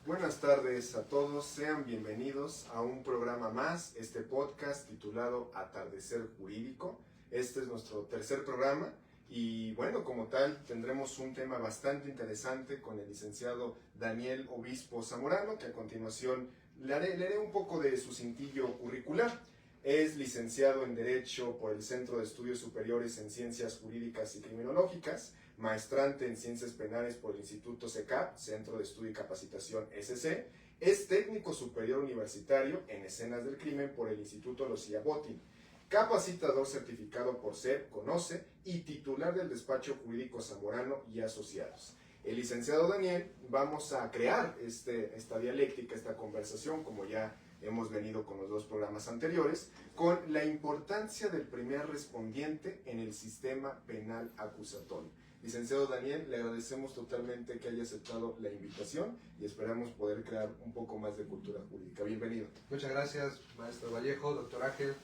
Buenas tardes a todos, sean bienvenidos a un programa más, este podcast titulado Atardecer Jurídico. Este es nuestro tercer programa y bueno, como tal tendremos un tema bastante interesante con el licenciado Daniel Obispo Zamorano, que a continuación le haré un poco de su cintillo curricular. Es licenciado en Derecho por el Centro de Estudios Superiores en Ciencias Jurídicas y Criminológicas, maestrante en Ciencias Penales por el Instituto CECAP, Centro de Estudio y Capacitación SC, es técnico superior universitario en Escenas del Crimen por el Instituto Lucía Botín, capacitador certificado por CEP, CONOCE y titular del despacho jurídico Zamorano y Asociados. El licenciado Daniel, vamos a crear esta dialéctica, esta conversación, como ya hemos venido con los dos programas anteriores, con la importancia del primer respondiente en el sistema penal acusatorio. Licenciado Daniel, le agradecemos totalmente que haya aceptado la invitación y esperamos poder crear un poco más de cultura jurídica. Bienvenido. Muchas gracias, maestro Vallejo, doctor Ángel.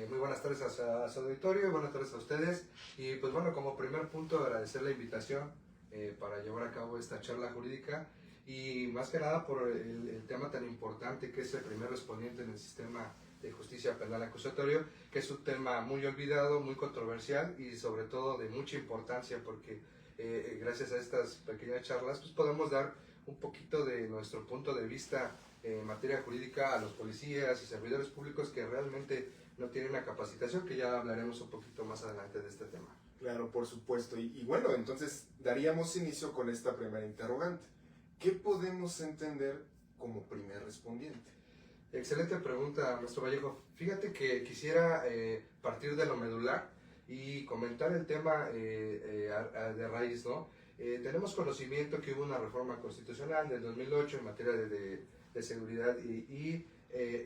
Muy buenas tardes a su auditorio y buenas tardes a ustedes. Y pues bueno, como primer punto, agradecer la invitación para llevar a cabo esta charla jurídica y más que nada por el tema tan importante que es el primer respondiente en el sistema de justicia penal acusatorio, que es un tema muy olvidado, muy controversial y sobre todo de mucha importancia porque gracias a estas pequeñas charlas pues podemos dar un poquito de nuestro punto de vista en materia jurídica a los policías y servidores públicos que realmente no tienen una capacitación, que ya hablaremos un poquito más adelante de este tema. Claro, por supuesto. Y bueno, entonces daríamos inicio con esta primera interrogante. ¿Qué podemos entender como primer respondiente? Excelente pregunta, maestro Vallejo. Fíjate que quisiera partir de lo medular y comentar el tema de raíz, ¿no? Tenemos conocimiento que hubo una reforma constitucional del 2008 en materia de seguridad y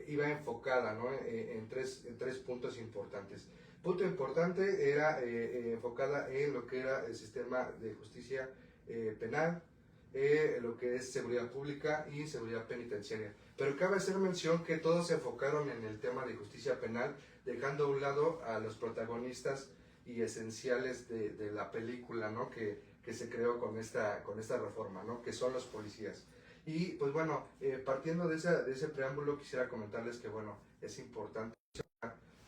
iba enfocada, ¿no? en tres puntos importantes. Punto importante era enfocada en lo que era el sistema de justicia penal, lo que es seguridad pública y seguridad penitenciaria. Pero cabe hacer mención que todos se enfocaron en el tema de justicia penal, dejando a un lado a los protagonistas y esenciales de la película, ¿no? que se creó con esta reforma, ¿no? Que son los policías. Y pues bueno, partiendo de ese preámbulo quisiera comentarles que bueno, es importante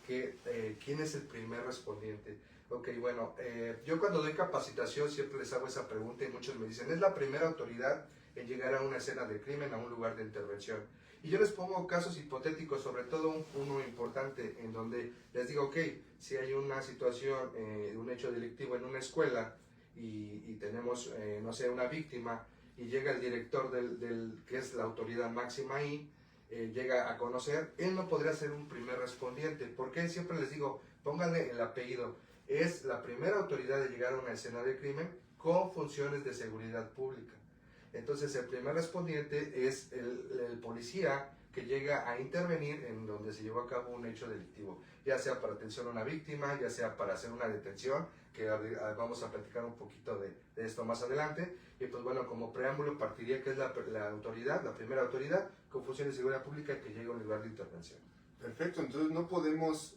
que quién es el primer respondiente. Ok, bueno, yo cuando doy capacitación siempre les hago esa pregunta y muchos me dicen, ¿es la primera autoridad en llegar a una escena de crimen, a un lugar de intervención? Y yo les pongo casos hipotéticos, sobre todo uno importante, en donde les digo, ok, si hay una situación, un hecho delictivo en una escuela y tenemos, no sé, una víctima y llega el director que es la autoridad máxima ahí, llega a conocer, él no podría ser un primer respondiente. ¿Por qué? Siempre les digo, pónganle el apellido. Es la primera autoridad de llegar a una escena de crimen con funciones de seguridad pública. Entonces el primer respondiente es el policía que llega a intervenir en donde se llevó a cabo un hecho delictivo, ya sea para atención a una víctima, ya sea para hacer una detención, que vamos a platicar un poquito de esto más adelante. Y pues bueno, como preámbulo partiría que es la autoridad, la primera autoridad con funciones de seguridad pública que llega a un lugar de intervención. Perfecto, entonces no podemos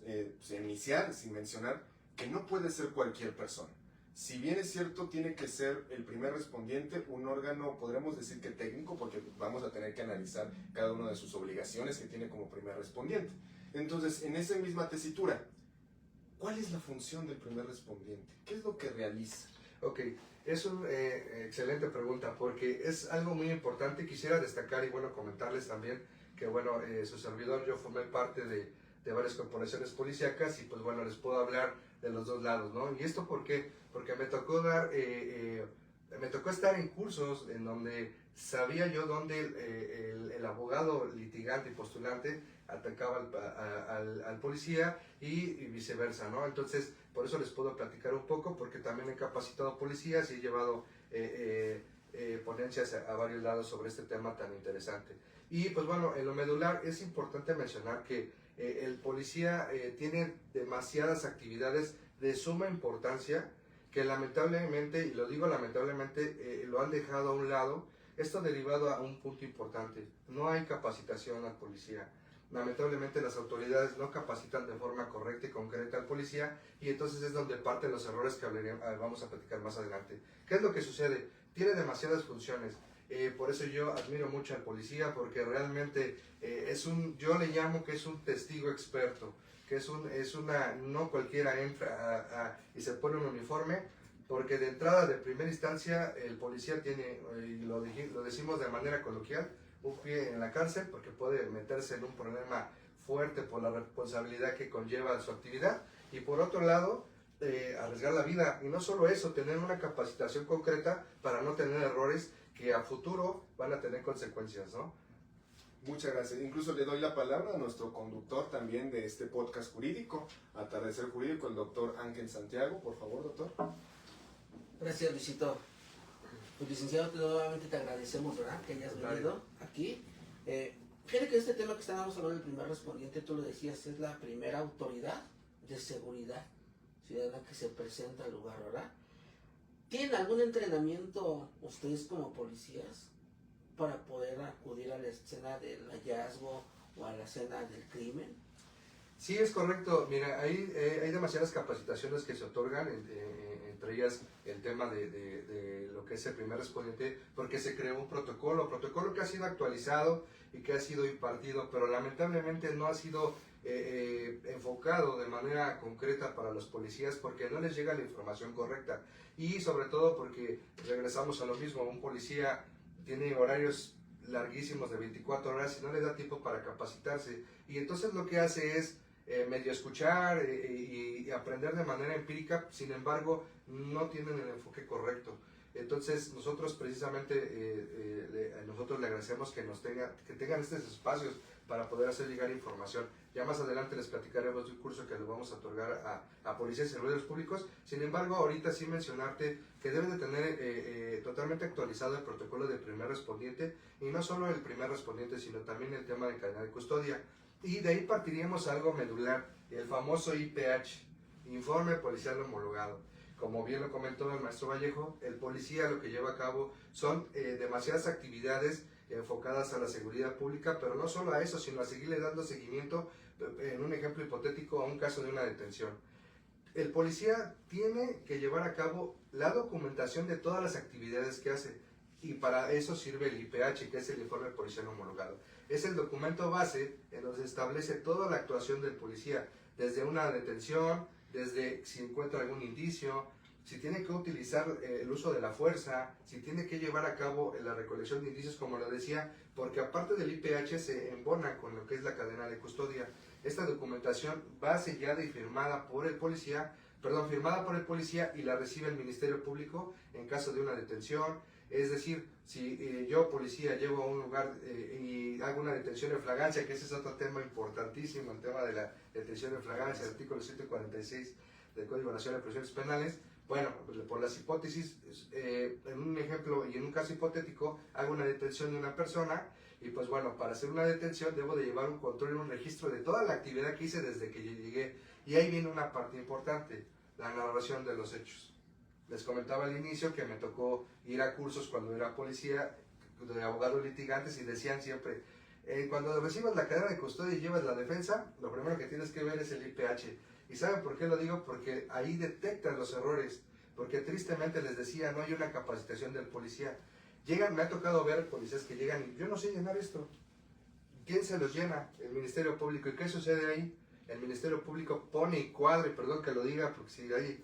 iniciar sin mencionar que no puede ser cualquier persona. Si bien es cierto, tiene que ser el primer respondiente, un órgano, podremos decir que técnico, porque vamos a tener que analizar cada una de sus obligaciones que tiene como primer respondiente. Entonces, en esa misma tesitura, ¿cuál es la función del primer respondiente? ¿Qué es lo que realiza? Ok, es una excelente pregunta porque es algo muy importante. Quisiera destacar y bueno, comentarles también que bueno, su servidor, yo formé parte de varias corporaciones policíacas y pues bueno, les puedo hablar de los dos lados, ¿no? ¿Y esto por qué? Porque me tocó me tocó estar en cursos en donde sabía yo dónde el abogado litigante y postulante atacaba al policía y viceversa, ¿no? Entonces, por eso les puedo platicar un poco, porque también he capacitado policías y he llevado ponencias a varios lados sobre este tema tan interesante. Y pues bueno, en lo medular es importante mencionar que el policía tiene demasiadas actividades de suma importancia que lamentablemente, y lo digo lamentablemente, lo han dejado a un lado. Esto derivado a un punto importante: no hay capacitación al policía. Lamentablemente las autoridades no capacitan de forma correcta y concreta al policía, y entonces es donde parten los errores que vamos a platicar más adelante. ¿Qué es lo que sucede? Tiene demasiadas funciones. Por eso yo admiro mucho al policía, porque realmente yo le llamo que es un testigo experto, que no cualquiera entra y se pone un uniforme, porque de entrada, de primera instancia, el policía tiene, y lo decimos de manera coloquial, un pie en la cárcel, porque puede meterse en un problema fuerte por la responsabilidad que conlleva su actividad, y por otro lado, arriesgar la vida, y no solo eso, tener una capacitación concreta para no tener errores que a futuro van a tener consecuencias, ¿no? Muchas gracias. Incluso le doy la palabra a nuestro conductor también de este podcast jurídico, Atardecer Jurídico, el doctor Ángel Santiago. Por favor, doctor. Gracias, Luisito. Pues, licenciado, nuevamente te agradecemos, ¿verdad?, que hayas venido aquí. Fíjate que este tema que estábamos hablando del primer respondiente, tú lo decías, es la primera autoridad de seguridad ciudadana que se presenta al lugar, ¿verdad? ¿Tienen algún entrenamiento ustedes como policías para poder acudir a la escena del hallazgo o a la escena del crimen? Sí, es correcto. Mira, hay demasiadas capacitaciones que se otorgan, entre ellas el tema de lo que es el primer respondiente, porque se creó un protocolo que ha sido actualizado y que ha sido impartido, pero lamentablemente no ha sido enfocado de manera concreta para los policías, porque no les llega la información correcta, y sobre todo porque regresamos a lo mismo. Un policía tiene horarios larguísimos de 24 horas y no le da tiempo para capacitarse, y entonces lo que hace es medio escuchar y aprender de manera empírica. Sin embargo, no tienen el enfoque correcto. Entonces nosotros precisamente nosotros le agradecemos que tengan estos espacios para poder hacer llegar información. Ya más adelante les platicaremos de un curso que le vamos a otorgar a policías y servidores públicos. Sin embargo, ahorita sí mencionarte que deben de tener totalmente actualizado el protocolo de primer respondiente, y no solo el primer respondiente, sino también el tema de cadena de custodia. Y de ahí partiríamos a algo medular, el famoso IPH, Informe Policial Homologado. Como bien lo comentó el maestro Vallejo, el policía lo que lleva a cabo son demasiadas actividades enfocadas a la seguridad pública, pero no solo a eso, sino a seguirle dando seguimiento, en un ejemplo hipotético, a un caso de una detención. El policía tiene que llevar a cabo la documentación de todas las actividades que hace, y para eso sirve el IPH, que es el Informe Policial Homologado. Es el documento base en donde se establece toda la actuación del policía, desde una detención, desde si encuentra algún indicio, si tiene que utilizar el uso de la fuerza, si tiene que llevar a cabo la recolección de indicios, como lo decía, porque aparte del IPH se embona con lo que es la cadena de custodia. Esta documentación va sellada y firmada por el policía, y la recibe el Ministerio Público en caso de una detención. Es decir, si yo, policía, llego a un lugar y hago una detención en flagrancia, que ese es otro tema importantísimo, el tema de la detención en flagrancia, el artículo 146 del Código Nacional de Procedimientos Penales. Bueno, por las hipótesis, en un ejemplo y en un caso hipotético, hago una detención de una persona, y pues bueno, para hacer una detención debo de llevar un control y un registro de toda la actividad que hice desde que yo llegué. Y ahí viene una parte importante, la narración de los hechos. Les comentaba al inicio que me tocó ir a cursos cuando era policía, de abogados litigantes, y decían siempre, cuando recibas la cadena de custodia y llevas la defensa, lo primero que tienes que ver es el IPH. ¿Y saben por qué lo digo? Porque ahí detectan los errores, porque tristemente les decía, no hay una capacitación del policía. Me ha tocado ver policías que llegan y yo no sé llenar esto. ¿Quién se los llena? El Ministerio Público. ¿Y qué sucede ahí? El Ministerio Público pone y cuadra, y perdón que lo diga, porque si hay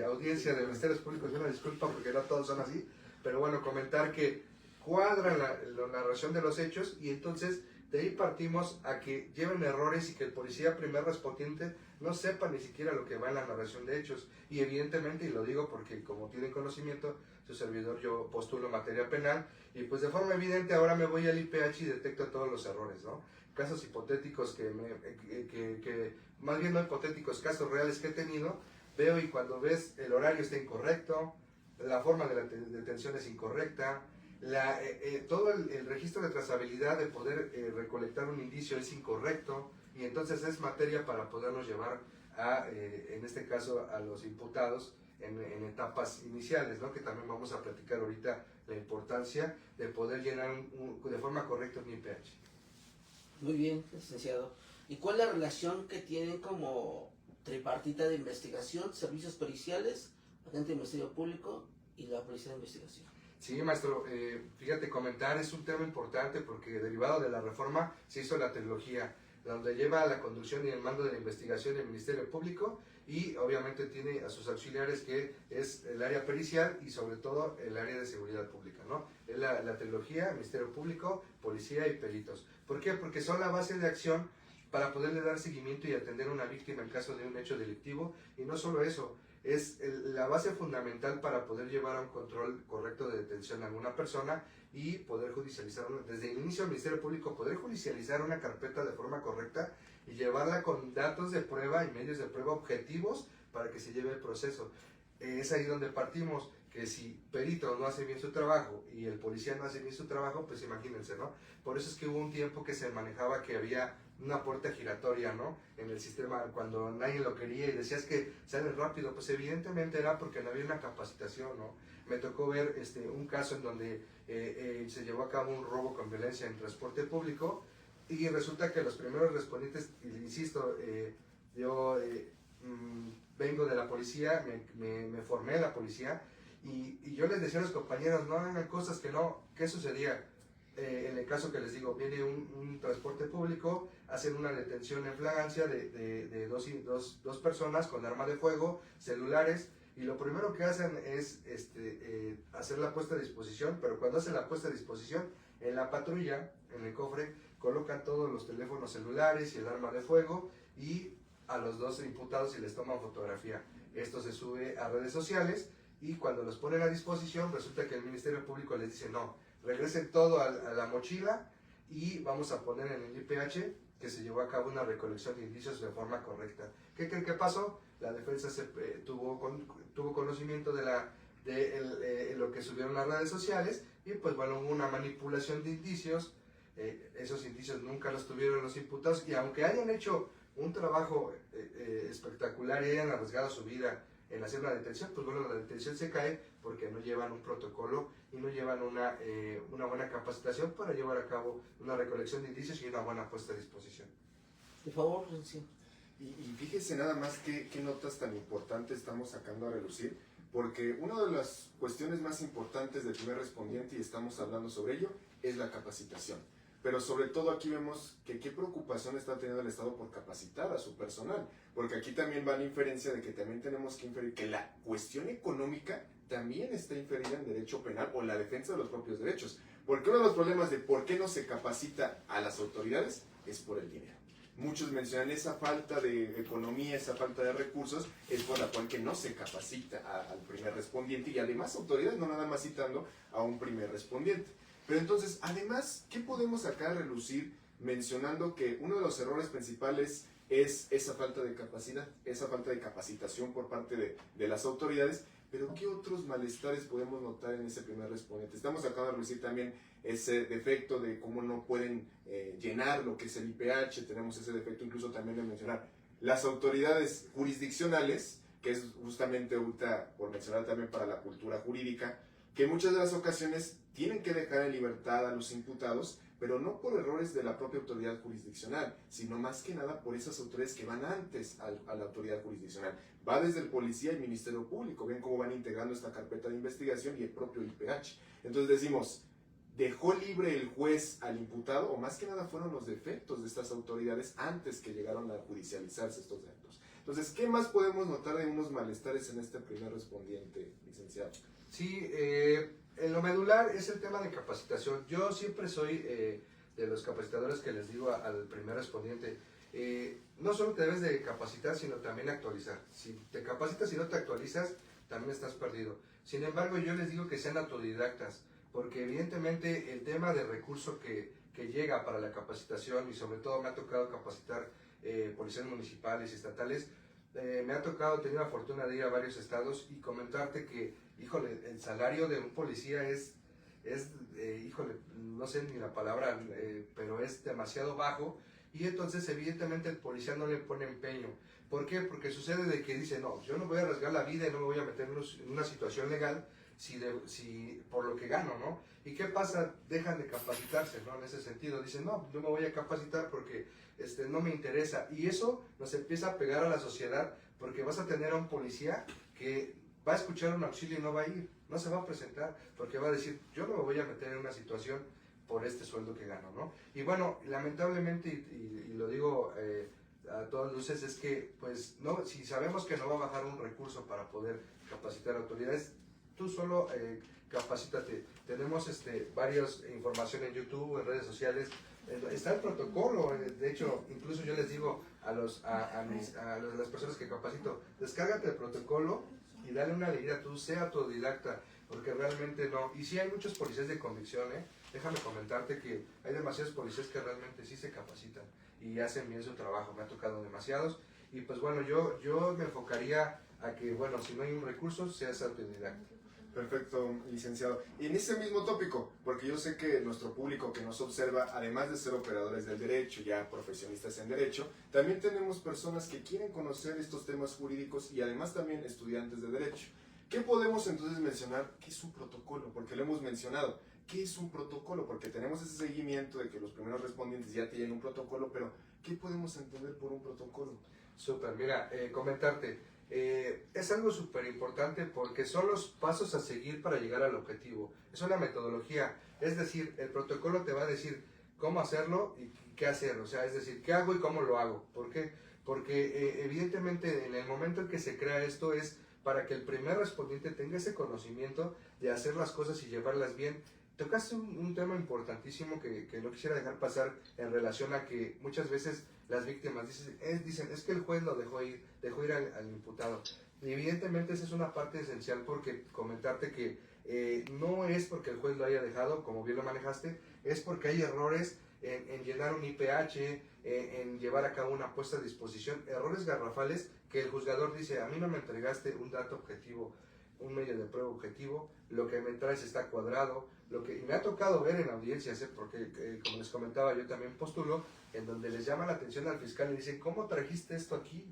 audiencia de ministerios públicos, una disculpa porque no todos son así, pero bueno, comentar que cuadran la narración de los hechos, y entonces de ahí partimos a que lleven errores y que el policía primer respondiente no sepa ni siquiera lo que va en la narración de hechos. Y evidentemente, y lo digo porque como tienen conocimiento, su servidor, yo postulo materia penal, y pues de forma evidente ahora me voy al IPH y detecto todos los errores, ¿no? Casos hipotéticos más bien no hipotéticos, casos reales que he tenido, veo, y cuando ves el horario está incorrecto, la forma de la detención es incorrecta, todo el registro de trazabilidad de poder recolectar un indicio es incorrecto, y entonces es materia para podernos llevar en este caso a los imputados en etapas iniciales, ¿no? Que también vamos a platicar ahorita la importancia de poder llenar de forma correcta un IPH. Muy bien, licenciado. ¿Y cuál es la relación que tienen como tripartita de investigación, servicios periciales, agente de Ministerio Público y la Policía de Investigación? Sí, maestro, fíjate, comentar es un tema importante porque derivado de la reforma se hizo la trilogía, donde lleva la conducción y el mando de la investigación el Ministerio Público y obviamente tiene a sus auxiliares que es el área pericial y sobre todo el área de seguridad pública, ¿no? Es la trilogía, Ministerio Público, Policía y Peritos. ¿Por qué? Porque son la base de acción para poderle dar seguimiento y atender a una víctima en caso de un hecho delictivo y no solo eso, es la base fundamental para poder llevar a un control correcto de detención a alguna persona y poder judicializar, desde el inicio del Ministerio Público, poder judicializar una carpeta de forma correcta y llevarla con datos de prueba y medios de prueba objetivos para que se lleve el proceso. Es ahí donde partimos, que si perito no hace bien su trabajo y el policía no hace bien su trabajo, pues imagínense, ¿no? Por eso es que hubo un tiempo que se manejaba que había una puerta giratoria, ¿no? En el sistema, cuando nadie lo quería y decías que salen rápido, pues evidentemente era porque no había una capacitación, ¿no? Me tocó ver un caso en donde se llevó a cabo un robo con violencia en transporte público y resulta que los primeros respondientes, insisto, yo vengo de la policía, me formé en la policía y yo les decía a los compañeros, no hagan cosas que no, ¿qué sucedía? En el caso que les digo, viene un transporte público, hacen una detención en flagrancia de dos personas con arma de fuego, celulares, y lo primero que hacen es hacer la puesta a disposición, pero cuando hacen la puesta a disposición, en la patrulla, en el cofre, colocan todos los teléfonos celulares y el arma de fuego, y a los dos imputados y les toman fotografía. Esto se sube a redes sociales, y cuando los ponen a disposición, resulta que el Ministerio Público les dice, no, regresen todo a la mochila y vamos a poner en el IPH que se llevó a cabo una recolección de indicios de forma correcta. ¿Qué creen que pasó? La defensa tuvo conocimiento de lo que subieron las redes sociales y pues bueno, hubo una manipulación de indicios. Esos indicios nunca los tuvieron los imputados y aunque hayan hecho un trabajo espectacular y hayan arriesgado su vida en hacer una detención, pues bueno, la detención se cae porque no llevan un protocolo y no llevan una buena capacitación para llevar a cabo una recolección de indicios y una buena puesta a disposición. Por favor, Rencio. Y fíjese nada más qué notas tan importantes estamos sacando a relucir, porque una de las cuestiones más importantes del primer respondiente, y estamos hablando sobre ello, es la capacitación. Pero sobre todo aquí vemos que qué preocupación está teniendo el Estado por capacitar a su personal, porque aquí también va la inferencia de que también tenemos que inferir que la cuestión económica también está inferida en derecho penal o la defensa de los propios derechos, porque uno de los problemas de por qué no se capacita a las autoridades es por el dinero. Muchos mencionan esa falta de economía, esa falta de recursos, es por la cual que no se capacita al primer respondiente y además autoridades, no nada más citando a un primer respondiente. Pero entonces, además, ¿qué podemos sacar a relucir mencionando que uno de los errores principales es esa falta de capacidad, esa falta de capacitación por parte de las autoridades? Pero ¿qué otros malestares podemos notar en ese primer respondiente? Estamos sacando a relucir también ese defecto de cómo no pueden llenar lo que es el IPH, tenemos ese defecto incluso también de mencionar las autoridades jurisdiccionales, que es justamente ahorita por mencionar también para la cultura jurídica, que en muchas de las ocasiones tienen que dejar en libertad a los imputados, pero no por errores de la propia autoridad jurisdiccional, sino más que nada por esas autoridades que van antes a la autoridad jurisdiccional. Va desde el policía y el Ministerio Público, ven cómo van integrando esta carpeta de investigación y el propio IPH. Entonces decimos, ¿dejó libre el juez al imputado o más que nada fueron los defectos de estas autoridades antes que llegaron a judicializarse estos actos? Entonces, ¿qué más podemos notar de unos malestares en este primer respondiente, licenciado? Sí, en lo medular es el tema de capacitación. Yo siempre soy de los capacitadores que les digo al primer respondiente, no solo te debes de capacitar, sino también actualizar. Si te capacitas y no te actualizas, también estás perdido. Sin embargo, yo les digo que sean autodidactas, porque evidentemente el tema de recurso que llega para la capacitación, y sobre todo me ha tocado capacitar policías municipales y estatales, me ha tocado tener la fortuna de ir a varios estados y comentarte que, híjole, el salario de un policía es híjole, no sé ni la palabra, pero es demasiado bajo y entonces evidentemente el policía no le pone empeño. ¿Por qué? Porque sucede de que dice, no, yo no voy a arriesgar la vida y no me voy a meter en una situación legal si por lo que gano, ¿no? ¿Y qué pasa? Dejan de capacitarse, ¿no? En ese sentido, dicen, no, yo me voy a capacitar porque no me interesa. Y eso nos empieza a pegar a la sociedad porque vas a tener a un policía que va a escuchar un auxilio y no va a ir. no se va a presentar porque va a decir, yo no me voy a meter en una situación por este sueldo que gano, ¿no? Y bueno, lamentablemente, y lo digo a todas luces, es que, pues, no, si sabemos que no va a bajar un recurso para poder capacitar a autoridades, tú solo capacítate. Tenemos varias información en YouTube, en redes sociales, está el protocolo. De hecho, incluso yo les digo a las personas que capacito, descárgate el protocolo y dale una leída, tú sea autodidacta, porque realmente no. Y sí hay muchos policías de convicción, déjame comentarte que hay demasiados policías que realmente sí se capacitan y hacen bien su trabajo, me ha tocado demasiados. Y pues bueno, yo me enfocaría a que, bueno, si no hay un recurso, seas autodidacta. Perfecto, licenciado. Y en ese mismo tópico, porque yo sé que nuestro público que nos observa, además de ser operadores del derecho, ya profesionistas en derecho, también tenemos personas que quieren conocer estos temas jurídicos y además también estudiantes de derecho. ¿Qué podemos entonces mencionar? ¿Qué es un protocolo? Porque lo hemos mencionado. ¿Qué es un protocolo? Porque tenemos ese seguimiento de que los primeros respondientes ya tienen un protocolo, pero ¿qué podemos entender por un protocolo? Súper, mira, comentarte. Es algo súper importante porque son los pasos a seguir para llegar al objetivo. Es una metodología, es decir, el protocolo te va a decir cómo hacerlo y qué hacer, o sea, es decir, qué hago y cómo lo hago. ¿Por qué? Porque evidentemente en el momento en que se crea esto es para que el primer respondiente tenga ese conocimiento de hacer las cosas y llevarlas bien. Tocaste un tema importantísimo que no quisiera dejar pasar en relación a que muchas veces las víctimas dicen es que el juez lo dejó ir al imputado. Y evidentemente esa es una parte esencial porque comentarte que no es porque el juez lo haya dejado, como bien lo manejaste, es porque hay errores en llenar un IPH, en llevar a cabo una puesta a disposición, errores garrafales que el juzgador dice, a mí no me entregaste un dato objetivo, un medio de prueba objetivo, lo que me traes está cuadrado, y me ha tocado ver en audiencias, porque como les comentaba, yo también postulo, en donde les llama la atención al fiscal y dicen, ¿cómo trajiste esto aquí?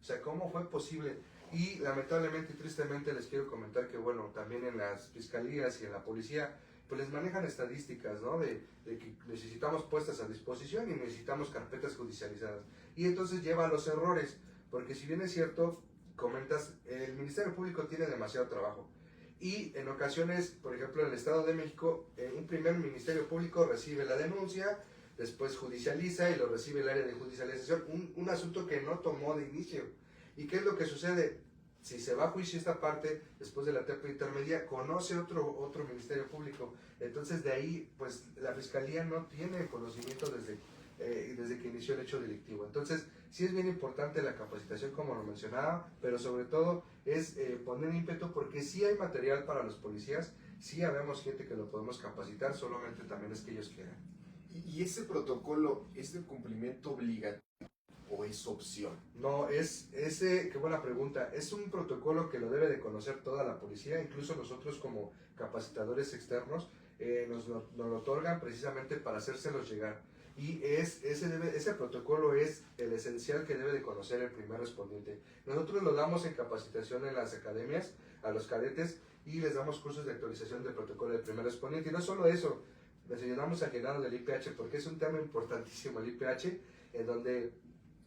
O sea, ¿cómo fue posible? Y lamentablemente y tristemente les quiero comentar que, bueno, también en las fiscalías y en la policía, pues les manejan estadísticas, ¿no? De que necesitamos puestas a disposición y necesitamos carpetas judicializadas. Y entonces lleva a los errores, porque si bien es cierto, comentas, el Ministerio Público tiene demasiado trabajo. Y en ocasiones, por ejemplo, en el Estado de México, un primer Ministerio Público recibe la denuncia, después judicializa y lo recibe el área de judicialización, un asunto que no tomó de inicio. ¿Y qué es lo que sucede? Si se va a juicio esta parte, después de la etapa intermedia, conoce otro Ministerio Público. Entonces de ahí, pues la Fiscalía no tiene conocimiento desde que inició el hecho delictivo. Entonces, sí es bien importante la capacitación, como lo mencionaba, pero sobre todo es poner ímpetu porque sí hay material para los policías, sí habemos gente que lo podemos capacitar, solamente también es que ellos quieran. ¿Y ese protocolo es de cumplimiento obligatorio o es opción? No, qué buena pregunta, es un protocolo que lo debe de conocer toda la policía, incluso nosotros como capacitadores externos nos lo otorgan precisamente para hacérselos llegar. Y ese protocolo es el esencial que debe de conocer el primer respondiente. Nosotros lo damos en capacitación en las academias a los cadetes y les damos cursos de actualización del protocolo del primer respondiente. Y no solo eso, les ayudamos a llenar del IPH porque es un tema importantísimo el IPH, en donde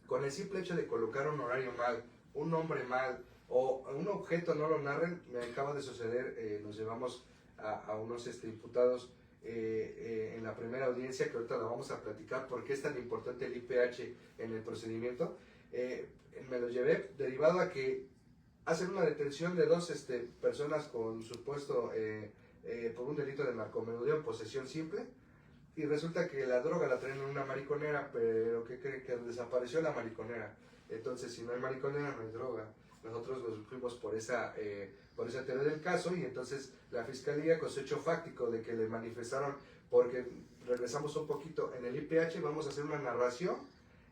con el simple hecho de colocar un horario mal, un nombre mal o un objeto no lo narren, me acaba de suceder, nos llevamos a unos imputados en la primera audiencia, que ahorita la vamos a platicar por qué es tan importante el IPH en el procedimiento. Me lo llevé derivado a que hacen una detención de dos personas con supuesto por un delito de narcomenudeo en posesión simple, y resulta que la droga la traen en una mariconera, pero ¿qué creen? Que desapareció la mariconera. Entonces, si no hay mariconera, no hay droga. Nosotros nos fuimos por esa teoría del caso, y entonces la fiscalía, con su hecho fáctico de que le manifestaron, porque regresamos un poquito en el IPH, vamos a hacer una narración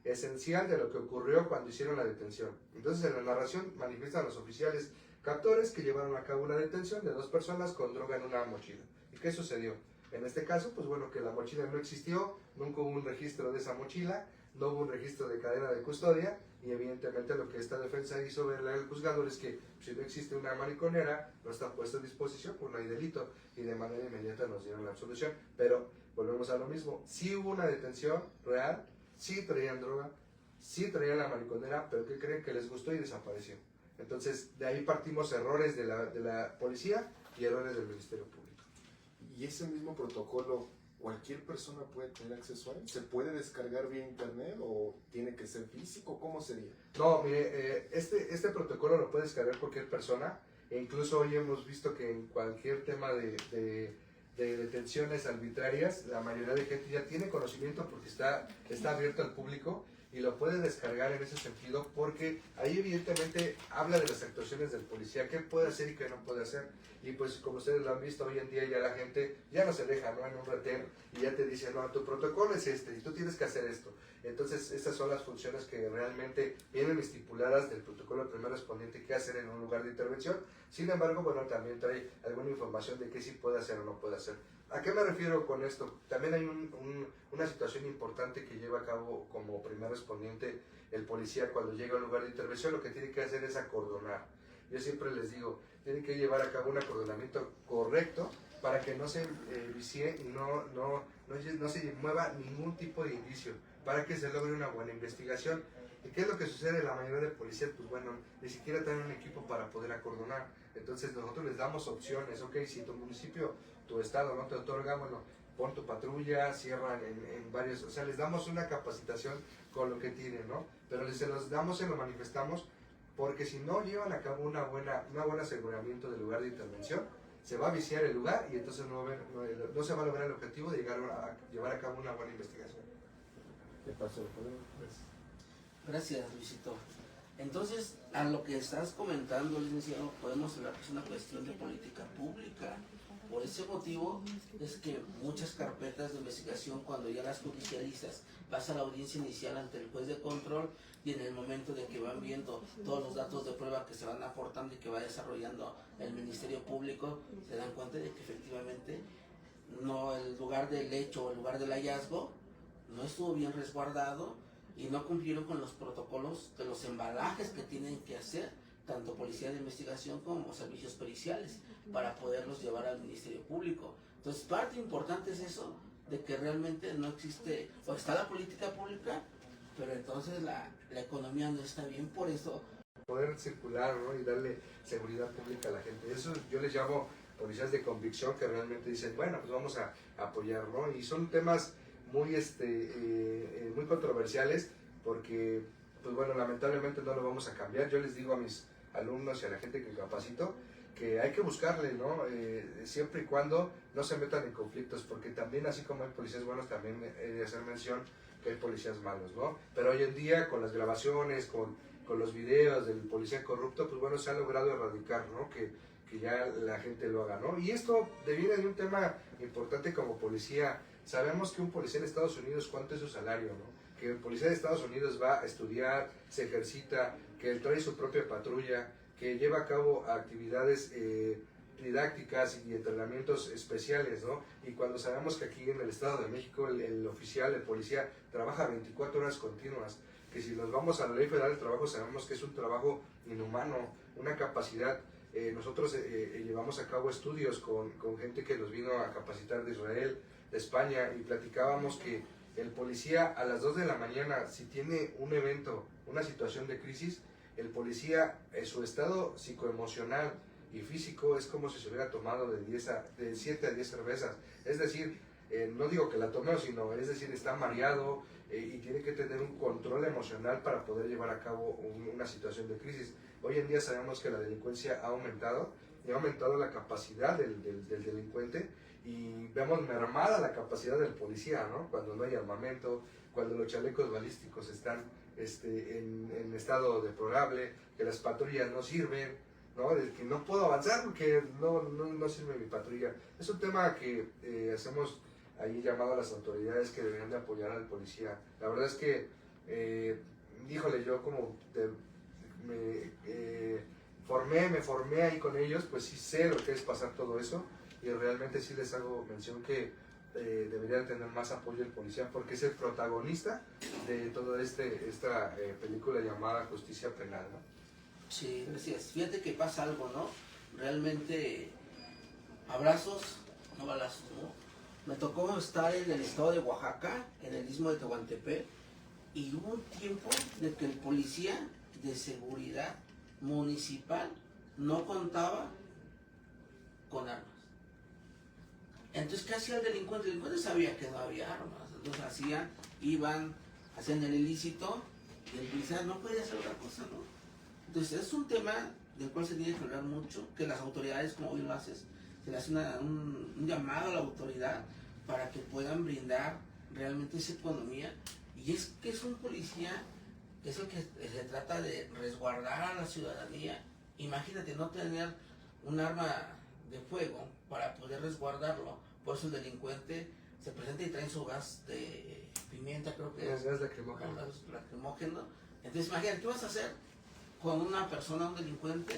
esencial de lo que ocurrió cuando hicieron la detención. Entonces, en la narración manifiestan los oficiales captores que llevaron a cabo una detención de dos personas con droga en una mochila. ¿Y qué sucedió? En este caso, pues bueno, que la mochila no existió, nunca hubo un registro de esa mochila, no hubo un registro de cadena de custodia, y evidentemente lo que esta defensa hizo verle al juzgador es que si no existe una mariconera, no está puesta a disposición, pues no hay delito, y de manera inmediata nos dieron la absolución. Pero volvemos a lo mismo, sí hubo una detención real, sí traían droga, sí traían la mariconera, pero ¿qué creen? Que les gustó y desapareció. Entonces, de ahí partimos errores de la policía, y errores del Ministerio Público. ¿Y ese mismo protocolo cualquier persona puede tener acceso a él? ¿Se puede descargar vía internet o tiene que ser físico? ¿Cómo sería? No, mire, este protocolo lo puede descargar cualquier persona, e incluso hoy hemos visto que en cualquier tema de detenciones arbitrarias, la mayoría de gente ya tiene conocimiento porque está abierto al público y lo puede descargar en ese sentido, porque ahí evidentemente habla de las actuaciones del policía, qué puede hacer y qué no puede hacer. Y pues como ustedes lo han visto, hoy en día ya la gente ya no se deja, ¿no?, en un retén y ya te dice, no, tu protocolo es este y tú tienes que hacer esto. Entonces estas son las funciones que realmente vienen estipuladas del protocolo del primer respondiente que hacer en un lugar de intervención. Sin embargo, bueno, también trae alguna información de qué sí puede hacer o no puede hacer. ¿A qué me refiero con esto? También hay una situación importante que lleva a cabo como primer respondiente el policía cuando llega a un lugar de intervención. Lo que tiene que hacer es acordonar. Yo siempre les digo, tiene que llevar a cabo un acordonamiento correcto para que no se vicie y no se mueva ningún tipo de indicio, para que se logre una buena investigación. ¿Y qué es lo que sucede? La mayoría de policías, pues bueno, ni siquiera tienen un equipo para poder acordonar. Entonces nosotros les damos opciones, ok, si tu municipio, tu estado no te otorga, bueno, pon tu patrulla, cierran en varios, o sea, les damos una capacitación con lo que tienen, ¿no? Pero se los damos, se lo manifestamos, porque si no llevan a cabo un buen aseguramiento del lugar de intervención, se va a viciar el lugar y entonces no se va a lograr el objetivo de llevar a cabo una buena investigación. ¿Qué pasó? Gracias, Luisito. Entonces, a lo que estás comentando, licenciado, podemos hablar que es una cuestión de política pública. Por ese motivo es que muchas carpetas de investigación, cuando ya las judicializas, vas a la audiencia inicial ante el juez de control y en el momento de que van viendo todos los datos de prueba que se van aportando y que va desarrollando el Ministerio Público, se dan cuenta de que efectivamente no, el lugar del hecho o el lugar del hallazgo no estuvo bien resguardado y no cumplieron con los protocolos de los embalajes que tienen que hacer tanto policía de investigación como servicios periciales para poderlos llevar al Ministerio Público. Entonces, parte importante es eso, de que realmente no existe, o está la política pública, pero entonces la economía no está bien, por eso. Poder circular, ¿no?, y darle seguridad pública a la gente. Eso yo les llamo policías de convicción, que realmente dicen, bueno, pues vamos a apoyar, ¿no? Y son temas muy, muy controversiales, porque, pues bueno, lamentablemente no lo vamos a cambiar. Yo les digo a mis alumnos y a la gente que capacito que hay que buscarle, ¿no? Siempre y cuando no se metan en conflictos, porque también, así como hay policías buenos, también he de hacer mención que hay policías malos, ¿no? Pero hoy en día, con las grabaciones, con los videos del policía corrupto, pues bueno, se ha logrado erradicar, ¿no? Que ya la gente lo haga, ¿no? Y esto deviene de un tema importante como policía. Sabemos que un policía en Estados Unidos, ¿cuánto es su salario, no? Que el policía de Estados Unidos va a estudiar, se ejercita, que él trae su propia patrulla, que lleva a cabo actividades didácticas y entrenamientos especiales, ¿no? Y cuando sabemos que aquí en el Estado de México el oficial, el policía, trabaja 24 horas continuas, que si nos vamos a la Ley Federal del Trabajo sabemos que es un trabajo inhumano, una capacidad. Nosotros llevamos a cabo estudios con gente que nos vino a capacitar de Israel, de España, y platicábamos que el policía a las 2 de la mañana, si tiene un evento, una situación de crisis, el policía, su estado psicoemocional y físico es como si se hubiera tomado de 7 a 10 cervezas. Es decir, no digo que la tomeo, sino es decir, está mareado y tiene que tener un control emocional para poder llevar a cabo una situación de crisis. Hoy en día sabemos que la delincuencia ha aumentado y ha aumentado la capacidad del delincuente, y vemos mermada la capacidad del policía, ¿no? Cuando no hay armamento, cuando los chalecos balísticos están en estado deplorable, que las patrullas no sirven, ¿no? Que no puedo avanzar porque no sirve mi patrulla. Es un tema que hacemos ahí llamado a las autoridades que deberían de apoyar al policía. La verdad es que, híjole, yo como me formé ahí con ellos, pues sí sé lo que es pasar todo eso, y realmente sí les hago mención que deberían tener más apoyo el policía, porque es el protagonista de toda esta película llamada Justicia Penal, ¿no? Sí, gracias. Fíjate que pasa algo, ¿no? Realmente, abrazos, no balazos, ¿no? Me tocó estar en el estado de Oaxaca, en el istmo de Tehuantepec, y hubo un tiempo de que el policía de seguridad municipal no contaba con armas. Entonces, ¿qué hacía el delincuente? El delincuente sabía que no había armas, entonces iban, hacían el ilícito, y el policía no podía hacer otra cosa, ¿no? Entonces, es un tema del cual se tiene que hablar mucho, que las autoridades, como hoy lo haces, se le hace un llamado a la autoridad para que puedan brindar realmente esa economía. Y es que es un policía, es el que se trata de resguardar a la ciudadanía. Imagínate no tener un arma de fuego para poder resguardarlo. Por eso el delincuente se presenta y trae su gas de pimienta, creo que es. Gas lacrimógeno. Gas lacrimógeno. Entonces imagínate, ¿qué vas a hacer con una persona, un delincuente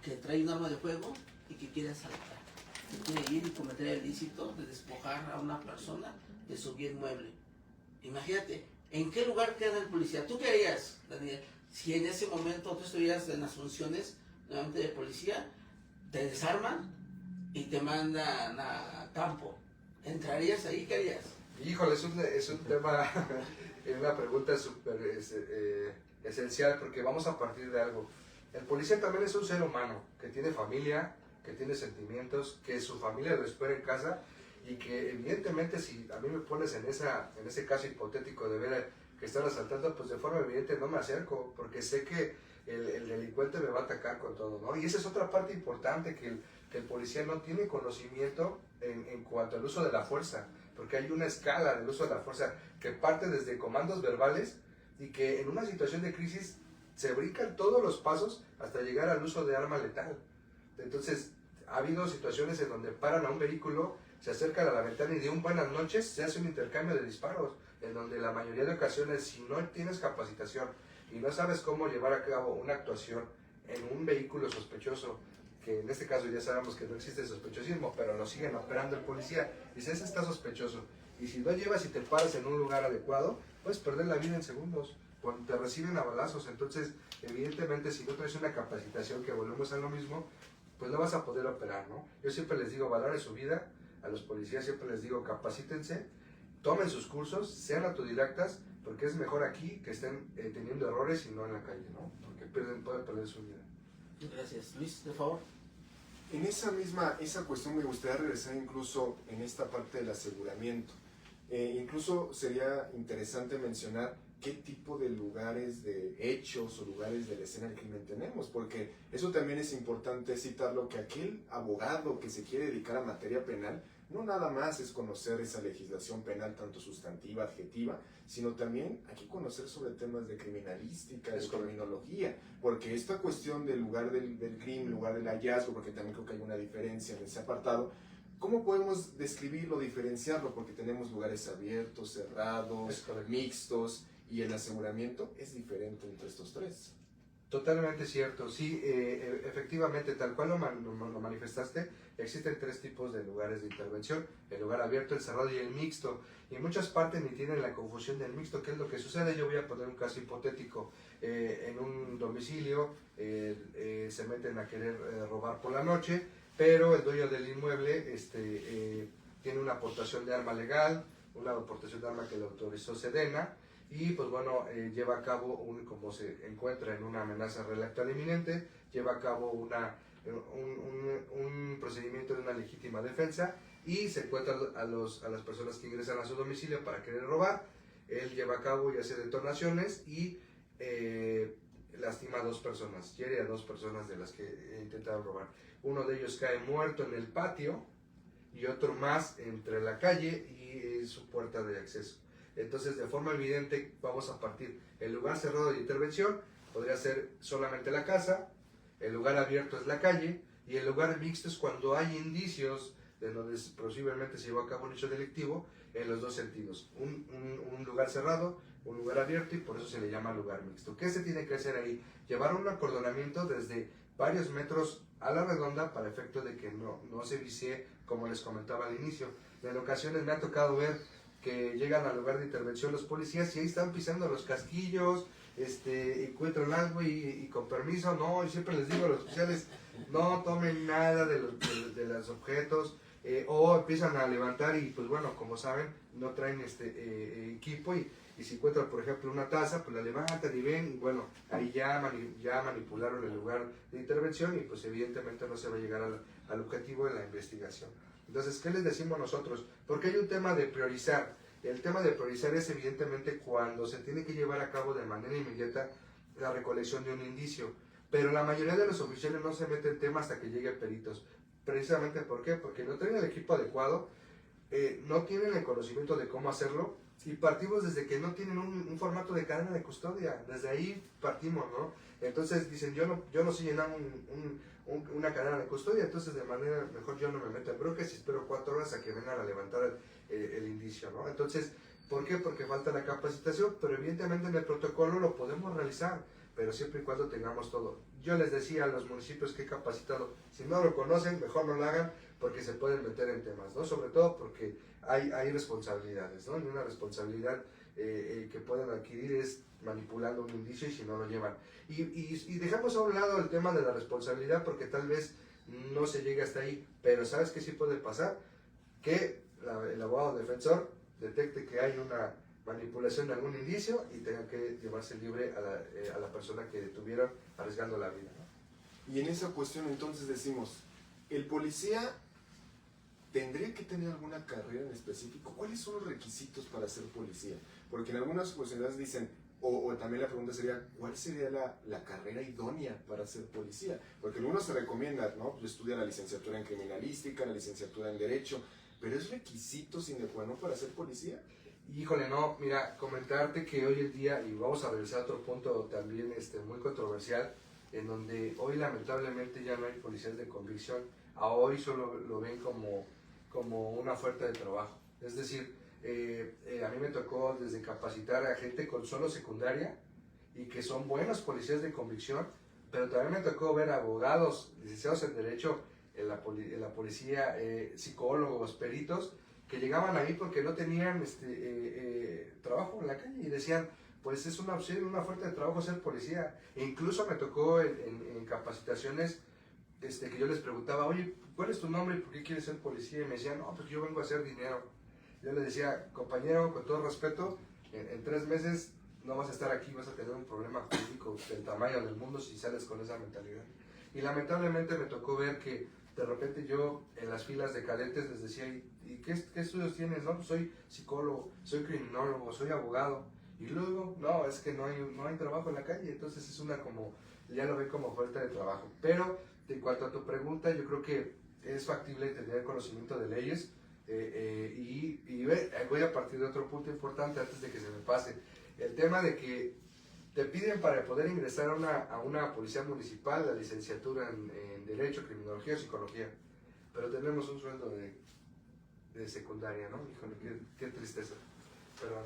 que trae un arma de fuego y que quiere asaltar? Que quiere ir y cometer el ilícito de despojar a una persona de su bien mueble. Imagínate, ¿en qué lugar queda el policía? ¿Tú qué harías, Daniel? Si en ese momento tú estuvieras en las funciones nuevamente de policía, te desarman y te mandan a campo. ¿Entrarías ahí? ¿Qué harías? Híjole, es un tema, es una pregunta súper esencial, porque vamos a partir de algo. El policía también es un ser humano que tiene familia, que tiene sentimientos, que su familia lo espera en casa, y que evidentemente, si a mí me pones en ese caso hipotético de ver que están asaltando, pues de forma evidente no me acerco, porque sé que el delincuente me va a atacar con todo, ¿no? Y esa es otra parte importante, que el policía no tiene conocimiento en cuanto al uso de la fuerza, porque hay una escala del uso de la fuerza que parte desde comandos verbales, y que en una situación de crisis se brincan todos los pasos hasta llegar al uso de arma letal. Entonces, ha habido situaciones en donde paran a un vehículo, se acercan a la ventana y de un buenas noches se hace un intercambio de disparos, en donde la mayoría de ocasiones, si no tienes capacitación y no sabes cómo llevar a cabo una actuación en un vehículo sospechoso, que en este caso ya sabemos que no existe sospechosismo, pero lo siguen operando el policía, dice, ese está sospechoso, y si no llevas y te paras en un lugar adecuado, puedes perder la vida en segundos, te reciben a balazos. Entonces, evidentemente, si no traes una capacitación, que volvemos a lo mismo, pues no vas a poder operar, ¿no? Yo siempre les digo, valoren su vida, a los policías siempre les digo, capacítense, tomen sus cursos, sean autodidactas, porque es mejor aquí que estén teniendo errores y no en la calle, ¿no? Porque pueden perder su vida. Gracias. Luis, por favor. En esa cuestión me gustaría regresar incluso en esta parte del aseguramiento. Incluso sería interesante mencionar qué tipo de lugares de hechos o lugares de la escena del crimen tenemos, porque eso también es importante citarlo, que aquel abogado que se quiere dedicar a materia penal no nada más es conocer esa legislación penal, tanto sustantiva, adjetiva, sino también hay que conocer sobre temas de criminalística, de criminología, porque esta cuestión del lugar del crimen, lugar del hallazgo, porque también creo que hay una diferencia en ese apartado. ¿Cómo podemos describirlo, diferenciarlo? Porque tenemos lugares abiertos, cerrados, mixtos, y el aseguramiento es diferente entre estos tres. Totalmente cierto, sí, efectivamente, tal cual lo manifestaste, existen tres tipos de lugares de intervención: el lugar abierto, el cerrado y el mixto. Y en muchas partes ni tienen la confusión del mixto. ¿Qué es lo que sucede? Yo voy a poner un caso hipotético. En un domicilio se meten a querer robar por la noche, pero el dueño del inmueble tiene una aportación de arma legal, una aportación de arma que le autorizó Sedena, y pues bueno, lleva a cabo, como se encuentra en una amenaza real, actual, inminente, lleva a cabo un procedimiento de una legítima defensa y se encuentra a las personas que ingresan a su domicilio para querer robar. Él lleva a cabo y hace detonaciones y lastima a 2 personas, hiere a 2 personas de las que intentaron robar. Uno de ellos cae muerto en el patio y otro más entre la calle y su puerta de acceso. Entonces, de forma evidente, vamos a partir. El lugar cerrado de intervención podría ser solamente la casa, el lugar abierto es la calle, y el lugar mixto es cuando hay indicios de donde posiblemente se llevó a cabo un hecho delictivo, en los dos sentidos. Un lugar cerrado, un lugar abierto, y por eso se le llama lugar mixto. ¿Qué se tiene que hacer ahí? Llevar un acordonamiento desde varios metros a la redonda para efecto de que no se visee, como les comentaba al inicio. En ocasiones me ha tocado ver que llegan al lugar de intervención los policías y ahí están pisando los casquillos, encuentran algo y con permiso, no, y siempre les digo a los oficiales, no tomen nada de los objetos, o empiezan a levantar y pues bueno, como saben, no traen equipo y si encuentran por ejemplo una taza, pues la levantan y ven y bueno, ahí ya manipularon el lugar de intervención y pues evidentemente no se va a llegar al objetivo de la investigación. Entonces, ¿qué les decimos nosotros? Porque hay un tema de priorizar. El tema de priorizar es evidentemente cuando se tiene que llevar a cabo de manera inmediata la recolección de un indicio, pero la mayoría de los oficiales no se meten en tema hasta que lleguen peritos. Precisamente, ¿por qué? Porque no tienen el equipo adecuado, no tienen el conocimiento de cómo hacerlo y partimos desde que no tienen un formato de cadena de custodia. Desde ahí partimos, ¿no? Entonces dicen, yo no sé llenar una cadena de custodia, entonces de manera mejor yo no me meto en broncas y espero 4 horas a que vengan a levantar el indicio, ¿no? Entonces, ¿por qué? Porque falta la capacitación, pero evidentemente en el protocolo lo podemos realizar, pero siempre y cuando tengamos todo. Yo les decía a los municipios que he capacitado, si no lo conocen, mejor no lo hagan, porque se pueden meter en temas, ¿no? Sobre todo porque hay responsabilidades, ¿no? Y una responsabilidad que pueden adquirir es manipulando un indicio y si no lo llevan. Y dejamos a un lado el tema de la responsabilidad porque tal vez no se llegue hasta ahí, pero ¿sabes qué sí puede pasar? Que el abogado defensor detecte que hay una manipulación de algún indicio y tenga que llevarse libre a la persona que detuvieron arriesgando la vida, ¿no? Y en esa cuestión entonces decimos, ¿el policía tendría que tener alguna carrera en específico? ¿Cuáles son los requisitos para ser policía? Porque en algunas oportunidades dicen, o también la pregunta sería, ¿cuál sería la carrera idónea para ser policía? Porque algunos se recomiendan, ¿no? Pues estudia la licenciatura en criminalística, la licenciatura en derecho, pero ¿es requisito sine qua non para ser policía? Híjole, no, mira, comentarte que hoy en día, y vamos a revisar otro punto también muy controversial, en donde hoy lamentablemente ya no hay policías de convicción, a hoy solo lo ven como una oferta de trabajo. Es decir, a mí me tocó desde capacitar a gente con solo secundaria y que son buenos policías de convicción, pero también me tocó ver abogados, licenciados en Derecho, en la policía, psicólogos, peritos, que llegaban ahí porque no tenían trabajo en la calle y decían, pues es una opción, una oferta de trabajo ser policía. E incluso me tocó en capacitaciones que yo les preguntaba, oye, ¿cuál es tu nombre y por qué quieres ser policía? Y me decían, no, pues yo vengo a hacer dinero. Yo les decía, compañero, con todo respeto, en 3 meses no vas a estar aquí, vas a tener un problema jurídico del tamaño del mundo si sales con esa mentalidad. Y lamentablemente me tocó ver que de repente yo en las filas de cadetes les decía, ¿y qué estudios tienes? No, pues soy psicólogo, soy criminólogo, soy abogado. Y luego, no, es que no hay trabajo en la calle, entonces es ya lo ven como falta de trabajo. Pero en cuanto a tu pregunta, yo creo que es factible tener conocimiento de leyes y voy a partir de otro punto importante antes de que se me pase. El tema de que te piden para poder ingresar a una policía municipal la licenciatura en Derecho, Criminología o Psicología, pero tenemos un sueldo de secundaria, ¿no? Híjole, qué tristeza. Pero,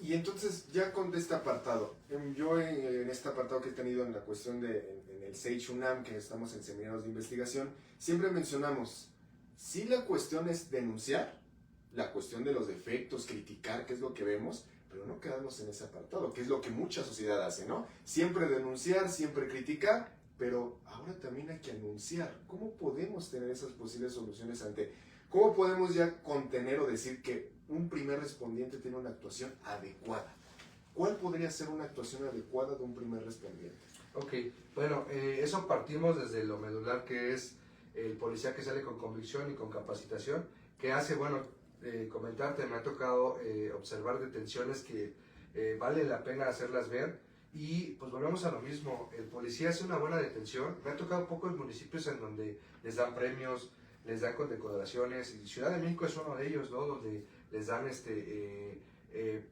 y entonces, ya con este apartado, yo en este apartado que he tenido en la cuestión en el SAGE UNAM, que estamos en seminarios de investigación, siempre mencionamos, si la cuestión es denunciar, la cuestión de los defectos, criticar, qué es lo que vemos, pero no quedarnos en ese apartado, que es lo que mucha sociedad hace, ¿no? Siempre denunciar, siempre criticar, pero ahora también hay que anunciar. ¿Cómo podemos tener esas posibles soluciones cómo podemos ya contener o decir que un primer respondiente tiene una actuación adecuada? ¿Cuál podría ser una actuación adecuada de un primer respondiente? Ok, bueno, eso partimos desde lo medular, que es el policía que sale con convicción y con capacitación, que hace, bueno, comentarte, me ha tocado observar detenciones que vale la pena hacerlas ver y pues volvemos a lo mismo, el policía hace una buena detención, me ha tocado pocos municipios en donde les dan premios, les dan condecoraciones y Ciudad de México es uno de ellos, ¿no? Donde les dan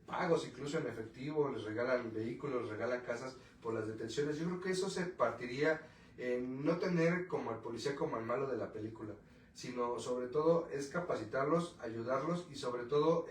pagos incluso en efectivo, les regalan vehículos, les regalan casas por las detenciones. Yo creo que eso se partiría en no tener como al policía como el malo de la película, sino sobre todo es capacitarlos, ayudarlos y sobre todo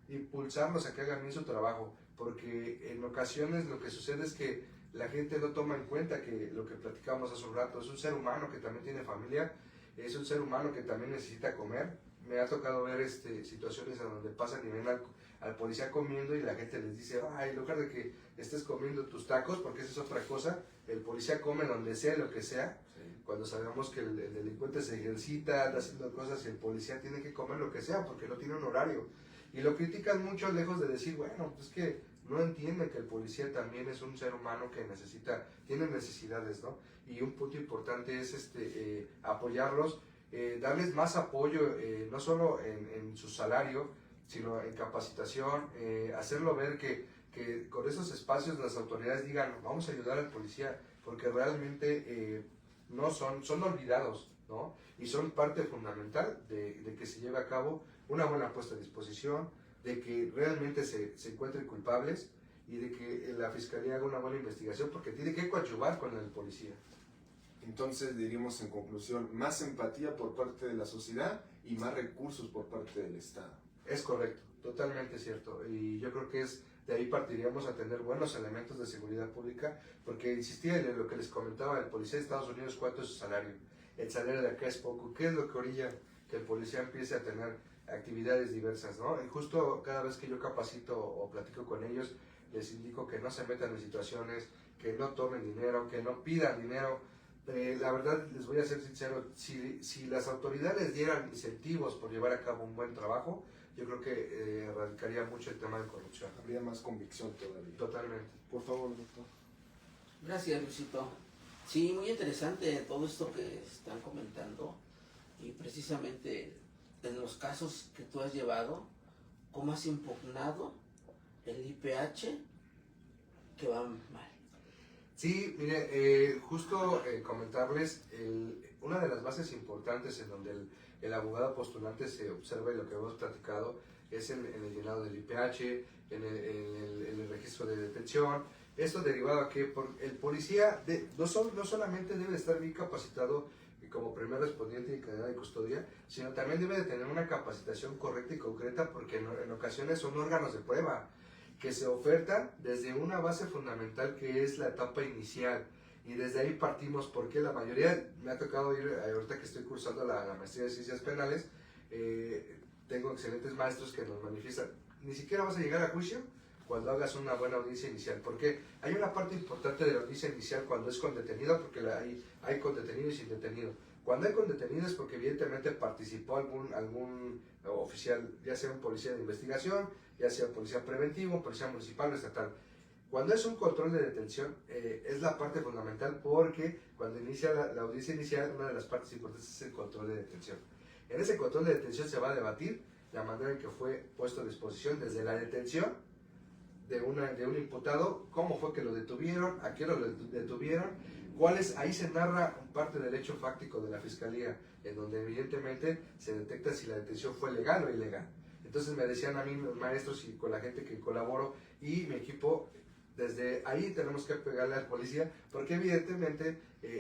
impulsarlos a que hagan bien su trabajo, porque en ocasiones lo que sucede es que la gente no toma en cuenta que lo que platicamos hace un rato, es un ser humano que también tiene familia, es un ser humano que también necesita comer. Me ha tocado ver situaciones en donde pasan y ven al policía comiendo y la gente les dice, ay, en lugar de que estés comiendo tus tacos, porque esa es otra cosa, el policía come donde sea, lo que sea, sí. cuando sabemos que el delincuente se ejercita, anda haciendo cosas y el policía tiene que comer lo que sea porque no tiene un horario. Y lo critican mucho lejos de decir, bueno, pues que no entienden que el policía también es un ser humano que tiene necesidades, ¿no? Y un punto importante es apoyarlos, darles más apoyo, no solo en su salario, sino en capacitación, hacerlo ver que con esos espacios las autoridades digan, vamos a ayudar al policía, porque realmente son olvidados, ¿no? Y son parte fundamental de que se lleve a cabo una buena puesta a disposición, de que realmente se encuentren culpables y de que la fiscalía haga una buena investigación, porque tiene que coadyuvar con el policía. Entonces diríamos en conclusión, más empatía por parte de la sociedad y más recursos por parte del Estado. Es correcto, totalmente cierto. Y yo creo que de ahí partiríamos a tener buenos elementos de seguridad pública, porque insistía en lo que les comentaba, el policía de Estados Unidos, ¿cuánto es su salario? El salario de acá es poco. ¿Qué es lo que orilla que el policía empiece a tener actividades diversas, ¿no? Y justo cada vez que yo capacito o platico con ellos, les indico que no se metan en situaciones, que no tomen dinero, que no pidan dinero. La verdad, les voy a ser sincero, si las autoridades dieran incentivos por llevar a cabo un buen trabajo, yo creo que erradicaría mucho el tema de corrupción. Habría más convicción todavía. Totalmente. Por favor, doctor. Gracias, Luisito. Sí, muy interesante todo esto que están comentando y precisamente en los casos que tú has llevado, cómo has impugnado el IPH que va mal. Sí, mire, justo comentarles, una de las bases importantes en donde el abogado postulante se observa y lo que hemos platicado es en el llenado del IPH, en el registro de detención. Esto derivado a que el policía no solamente debe estar bien capacitado como primer respondiente y cadena de custodia, sino también debe de tener una capacitación correcta y concreta, porque en ocasiones son órganos de prueba que se ofertan desde una base fundamental que es la etapa inicial, y desde ahí partimos, porque la mayoría, me ha tocado ir, ahorita que estoy cursando la maestría de ciencias penales, tengo excelentes maestros que nos manifiestan, ni siquiera vas a llegar a juicio cuando hagas una buena audiencia inicial, porque hay una parte importante de la audiencia inicial cuando es con detenido, porque hay con detenido y sin detenido. Cuando hay con detenido es porque evidentemente participó algún oficial, ya sea un policía de investigación, ya sea un policía preventivo, un policía municipal o estatal. Cuando es un control de detención, es la parte fundamental, porque cuando inicia la audiencia inicial, una de las partes importantes es el control de detención. En ese control de detención se va a debatir la manera en que fue puesto a disposición desde la detención de un imputado, cómo fue que lo detuvieron, a qué lo detuvieron, ahí se narra parte del hecho fáctico de la fiscalía, en donde evidentemente se detecta si la detención fue legal o ilegal. Entonces me decían a mí los maestros y con la gente que colaboro y mi equipo, desde ahí tenemos que pegarle al policía, porque evidentemente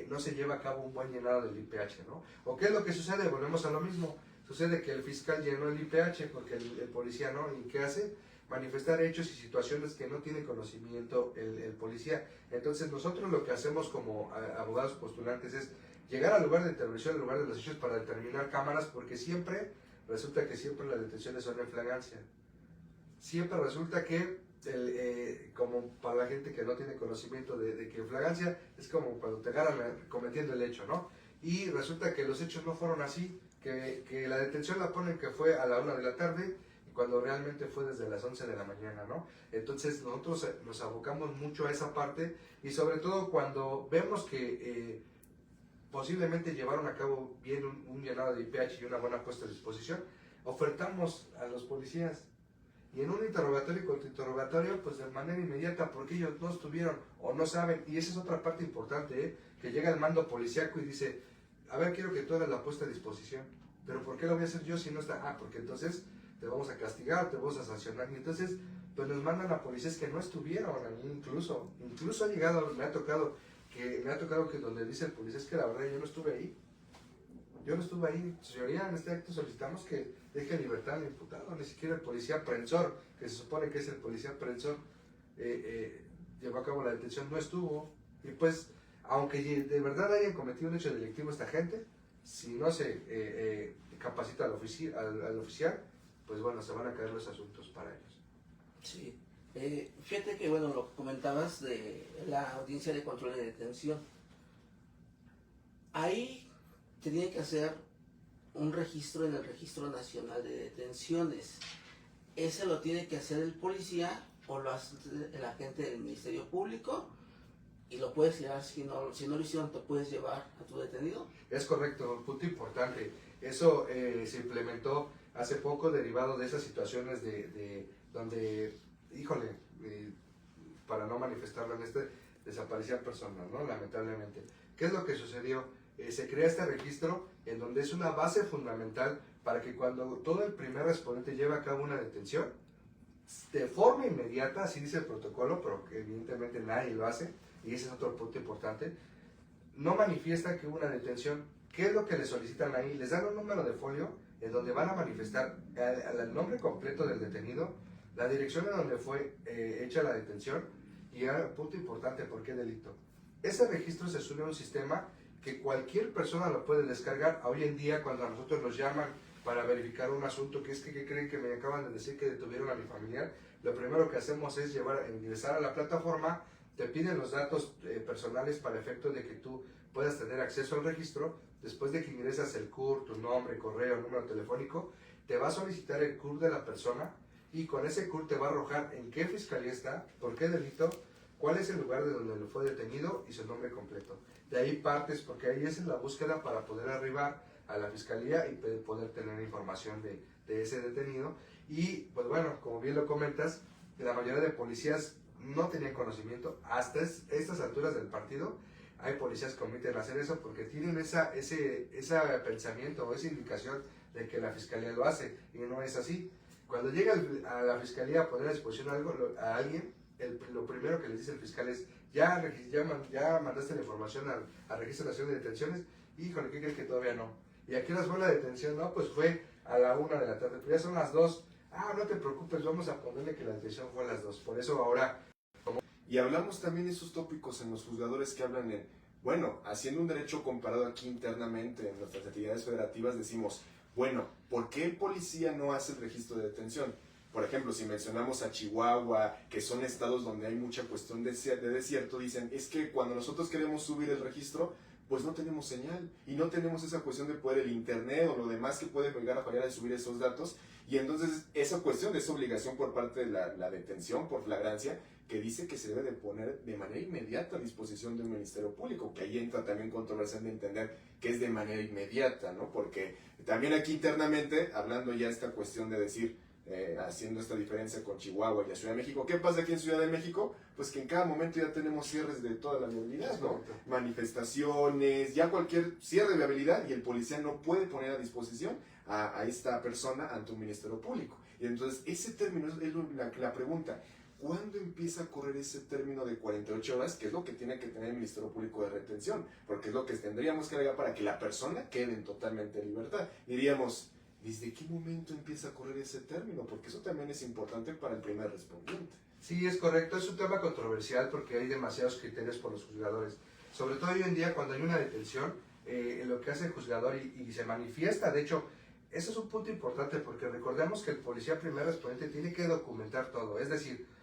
no se lleva a cabo un buen llenado del IPH, ¿no? ¿O qué es lo que sucede? Volvemos a lo mismo. Sucede que el fiscal llenó el IPH porque el policía no, ¿y qué hace? Manifestar hechos y situaciones que no tiene conocimiento el policía. Entonces nosotros lo que hacemos como abogados postulantes es llegar al lugar de intervención, al lugar de los hechos, para determinar cámaras, porque resulta que siempre las detenciones son en flagrancia. Siempre resulta que, como para la gente que no tiene conocimiento de que en flagrancia es como cuando te agarran cometiendo el hecho, ¿no? Y resulta que los hechos no fueron así, que la detención la ponen que fue a la 1 de la tarde, cuando realmente fue desde las 11 de la mañana, ¿no? Entonces nosotros nos abocamos mucho a esa parte, y sobre todo cuando vemos que posiblemente llevaron a cabo bien un llenado de IPH y una buena puesta a disposición, ofertamos a los policías, y en un interrogatorio y contrainterrogatorio, pues de manera inmediata, porque ellos no estuvieron o no saben, y esa es otra parte importante, que llega el mando policíaco y dice, a ver, quiero que tú hagas la puesta a disposición, pero ¿por qué lo voy a hacer yo si no está? Porque entonces te vamos a castigar, te vamos a sancionar, y entonces pues nos mandan a policías que no estuvieron ahí, incluso ha llegado, me ha tocado que donde dice el policía es que la verdad yo no estuve ahí, señoría, en este acto solicitamos que deje en libertad al imputado, ni siquiera el policía prensor, que se supone que es el policía prensor, llevó a cabo la detención, no estuvo, y pues aunque de verdad hayan cometido un hecho delictivo esta gente, si no se capacita al oficial, pues bueno, se van a caer los asuntos para ellos. Sí. Fíjate que, bueno, lo que comentabas de la audiencia de control de detención. ahí tenía que hacer un registro en el Registro Nacional de Detenciones. Ese lo tiene que hacer el policía o lo hace el agente del Ministerio Público y lo puedes llevar, si no lo hicieron, te puedes llevar a tu detenido. Es correcto, un punto importante. Eso se implementó hace poco derivado de esas situaciones de donde, híjole, para no manifestarlo desaparecían personas, ¿no? Lamentablemente. ¿Qué es lo que sucedió? Se crea este registro en donde es una base fundamental para que cuando todo el primer respondiente lleve a cabo una detención, de forma inmediata, así dice el protocolo, pero que evidentemente nadie lo hace, y ese es otro punto importante, no manifiesta que hubo una detención. ¿Qué es lo que le solicitan ahí? Les dan un número de folio en donde van a manifestar el nombre completo del detenido, la dirección en donde fue hecha la detención y el punto importante, ¿por qué delito? Ese registro se sube a un sistema que cualquier persona lo puede descargar. Hoy en día, cuando a nosotros nos llaman para verificar un asunto, que es que creen que me acaban de decir que detuvieron a mi familiar, lo primero que hacemos es ingresar a la plataforma, te piden los datos personales para efecto de que tú puedas tener acceso al registro. Después de que ingresas el CUR, tu nombre, correo, número telefónico, te va a solicitar el CUR de la persona y con ese CUR te va a arrojar en qué fiscalía está, por qué delito, cuál es el lugar de donde lo fue detenido y su nombre completo. De ahí partes, porque ahí es la búsqueda para poder arribar a la fiscalía y poder tener información de ese detenido. Y pues bueno, como bien lo comentas, la mayoría de policías no tenían conocimiento. Hasta estas alturas del partido hay policías que omiten hacer eso porque tienen ese pensamiento o esa indicación de que la fiscalía lo hace, y no es así. Cuando llega a la fiscalía a poner a disposición a alguien, lo primero que les dice el fiscal es: ya mandaste la información al Registro Nacional de Detenciones. Híjole, ¿qué crees que todavía no? ¿Y a qué hora fue la detención? No, pues fue a la 1 de la tarde, pero ya son las 2. Ah, no te preocupes, vamos a ponerle que la detención fue a las 2. Por eso ahora... Y hablamos también de esos tópicos en los juzgadores que hablan bueno, haciendo un derecho comparado aquí internamente en nuestras entidades federativas, decimos, bueno, ¿por qué el policía no hace el registro de detención? Por ejemplo, si mencionamos a Chihuahua, que son estados donde hay mucha cuestión de desierto, dicen, es que cuando nosotros queremos subir el registro, pues no tenemos señal y no tenemos esa cuestión de poder el internet o lo demás que puede llegar a fallar de subir esos datos, y entonces esa cuestión de esa obligación por parte de la detención por flagrancia, que dice que se debe de poner de manera inmediata a disposición del Ministerio Público, que ahí entra también controversia de entender que es de manera inmediata, ¿no? Porque también aquí internamente, hablando ya esta cuestión de decir, haciendo esta diferencia con Chihuahua y la Ciudad de México, ¿qué pasa aquí en Ciudad de México? Pues que en cada momento ya tenemos cierres de toda la viabilidad, ¿no? Manifestaciones, ya cualquier cierre de viabilidad, y el policía no puede poner a disposición a esta persona ante un Ministerio Público. Y entonces ese término es la pregunta. ¿Cuándo empieza a correr ese término de 48 horas? Que es lo que tiene que tener el Ministerio Público de retención, porque es lo que tendríamos que agregar para que la persona quede en totalmente libertad. Diríamos, ¿desde qué momento empieza a correr ese término? Porque eso también es importante para el primer respondiente. Sí, es correcto, es un tema controversial porque hay demasiados criterios por los juzgadores. Sobre todo hoy en día, cuando hay una detención, lo que hace el juzgador y se manifiesta, de hecho, eso es un punto importante porque recordemos que el policía primer respondiente tiene que documentar todo. Es decir,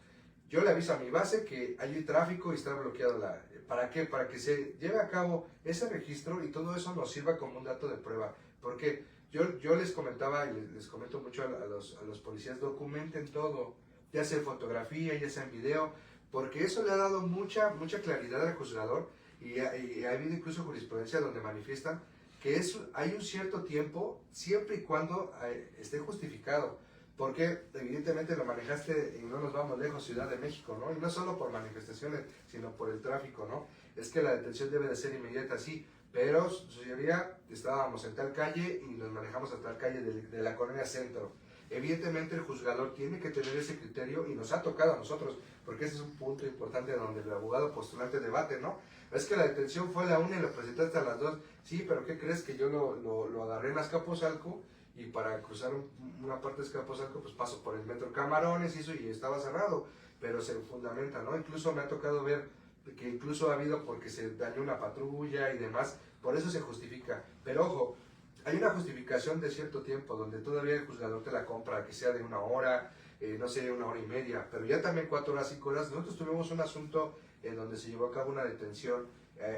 yo le aviso a mi base que hay tráfico y está bloqueado ¿para qué? Para que se lleve a cabo ese registro y todo eso nos sirva como un dato de prueba. Porque yo les comentaba y les comento mucho a los policías, documenten todo, ya sea en fotografía, ya sea en video, porque eso le ha dado mucha claridad al juzgador, y ha habido incluso jurisprudencia donde manifiestan que hay un cierto tiempo siempre y cuando esté justificado. Porque evidentemente lo manejaste y no nos vamos lejos, Ciudad de México, ¿no? Y no solo por manifestaciones, sino por el tráfico, ¿no? Es que la detención debe de ser inmediata, sí, pero su señoría, estábamos en tal calle y nos manejamos a tal calle de la colonia Centro. Evidentemente el juzgador tiene que tener ese criterio y nos ha tocado a nosotros, porque ese es un punto importante donde el abogado postulante debate, ¿no? Es que la detención fue a la 1 y lo presentaste a las 2. Sí, pero ¿qué crees? Que yo lo agarré en Azcapotzalco, y para cruzar una parte de Azcapotzalco pues paso por el metro Camarones y estaba cerrado, pero se fundamenta, ¿no? Incluso me ha tocado ver que incluso ha habido porque se dañó una patrulla y demás, por eso se justifica. Pero ojo, hay una justificación de cierto tiempo donde todavía el juzgador te la compra, que sea de 1 hora, no sé, 1 hora y media, pero ya también 4 horas, 5 horas. Nosotros tuvimos un asunto en donde se llevó a cabo una detención